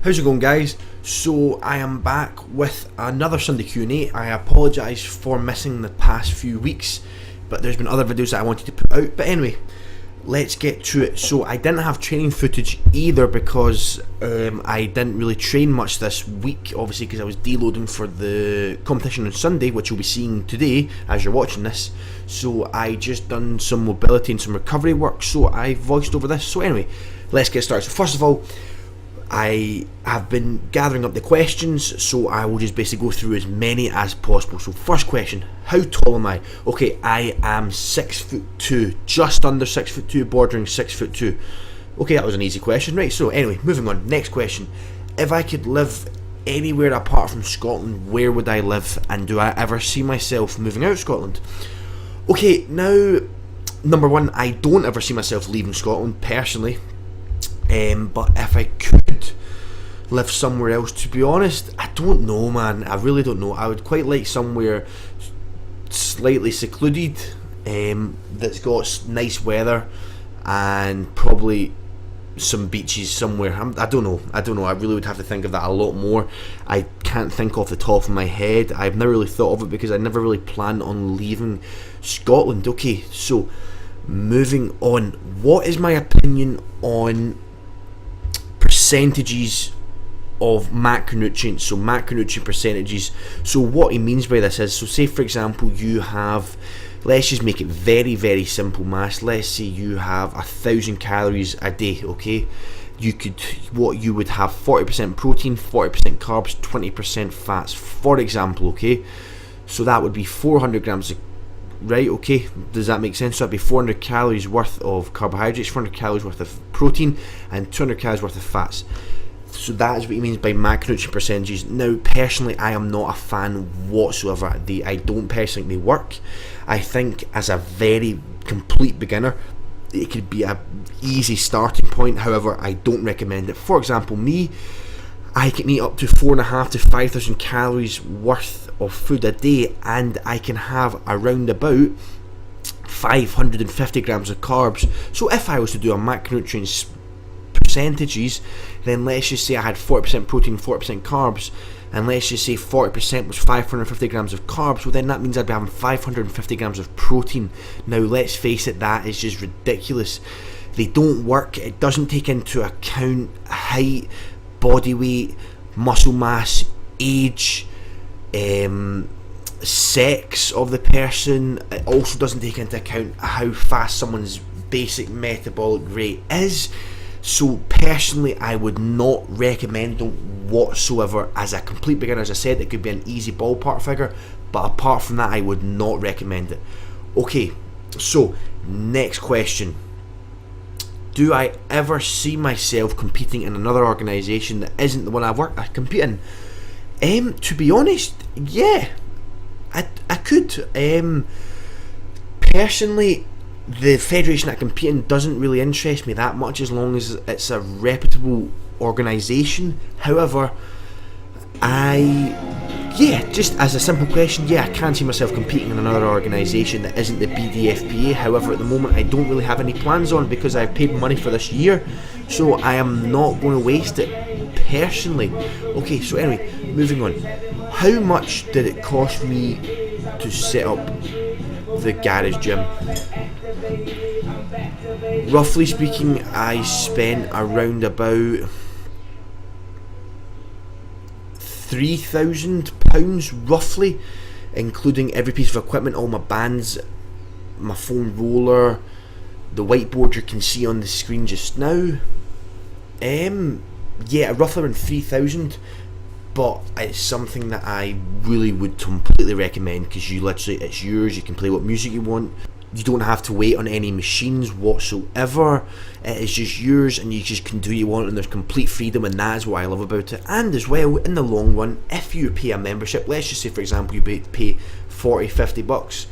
How's it going, guys? So I am back with another Sunday Q&A. I apologise for missing the past few weeks, but there's been other videos that I wanted to put out. But anyway, let's get to it. So I didn't have training footage either because I didn't really train much this week, obviously because I was deloading for the competition on Sunday, which you'll be seeing today as you're watching this. So I just done some mobility and some recovery work, so I voiced over this. So anyway, let's get started. So first of all, I have been gathering up the questions, so I will just basically go through as many as possible. So first question, how tall am I? Okay, I am 6'2", just under 6'2", bordering 6'2". Okay, that was an easy question, right? So anyway, moving on. Next question, if I could live anywhere apart from Scotland, where would I live? And do I ever see myself moving out of Scotland? Okay, now, number one, I don't ever see myself leaving Scotland, personally. But if I could live somewhere else, to be honest, I don't know, man. I really don't know. I would quite like somewhere slightly secluded, that's got nice weather and probably some beaches somewhere. I don't know. I really would have to think of that a lot more. I can't think off the top of my head. I've never really thought of it because I never really planned on leaving Scotland. Okay, so moving on. What is my opinion on percentages of macronutrients? So macronutrient percentages, so what he means by this is, so say for example you have, let's just make it very, very simple maths, let's say you have 1,000 calories a day, okay? You would have 40% protein, 40% carbs, 20% fats, for example, okay? So that would be 400 grams of, right, okay, does that make sense? So that'd be 400 calories worth of carbohydrates, 400 calories worth of protein, and 200 calories worth of fats. So that is what he means by macronutrient percentages. Now, personally, I am not a fan whatsoever. I don't personally think they work. I think as a very complete beginner, it could be a easy starting point. However, I don't recommend it. For example, me, I can eat up to 4,500 to 5,000 calories worth of food a day, and I can have around about 550 grams of carbs. So if I was to do a macronutrients percentages, then let's just say I had 40% protein, 40% carbs, and let's just say 40% was 550 grams of carbs, well then that means I'd be having 550 grams of protein. Now let's face it, that is just ridiculous. They don't work. It doesn't take into account height, body weight, muscle mass, age, sex of the person. It also doesn't take into account how fast someone's basic metabolic rate is. So personally, I would not recommend them whatsoever. As a complete beginner, as I said, it could be an easy ballpark figure, but apart from that, I would not recommend it. Okay, so next question. Do I ever see myself competing in another organisation that isn't the one I compete in? To be honest, yeah, I could. Personally, the federation I compete in doesn't really interest me that much as long as it's a reputable organisation. However, just as a simple question, yeah, I can see myself competing in another organisation that isn't the BDFPA. However, at the moment, I don't really have any plans on because I've paid money for this year, so I am not going to waste it personally. Okay, so anyway, moving on. How much did it cost me to set up the garage gym? Roughly speaking, I spent around about £3,000 roughly, including every piece of equipment, all my bands, my foam roller, the whiteboard you can see on the screen just now. Yeah, roughly around 3,000, but it's something that I really would completely recommend because it's yours. You can play what music you want. You don't have to wait on any machines whatsoever. It is just yours, and you just can do what you want, and there's complete freedom, and that is what I love about it. And as well, in the long run, if you pay a membership, let's just say for example you pay 40, 50 bucks,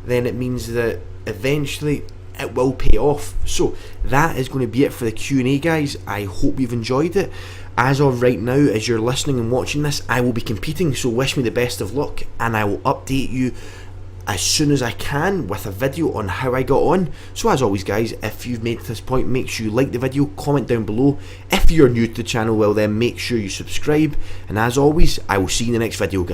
then it means that eventually it will pay off. So that is going to be it for the Q&A, guys. I hope you've enjoyed it. As of right now, as you're listening and watching this, I will be competing, so wish me the best of luck, and I will update you as soon as I can with a video on how I got on. So as always guys, if you've made it to this point, make sure you like the video, comment down below. If you're new to the channel, well then make sure you subscribe, and as always I will see you in the next video guys.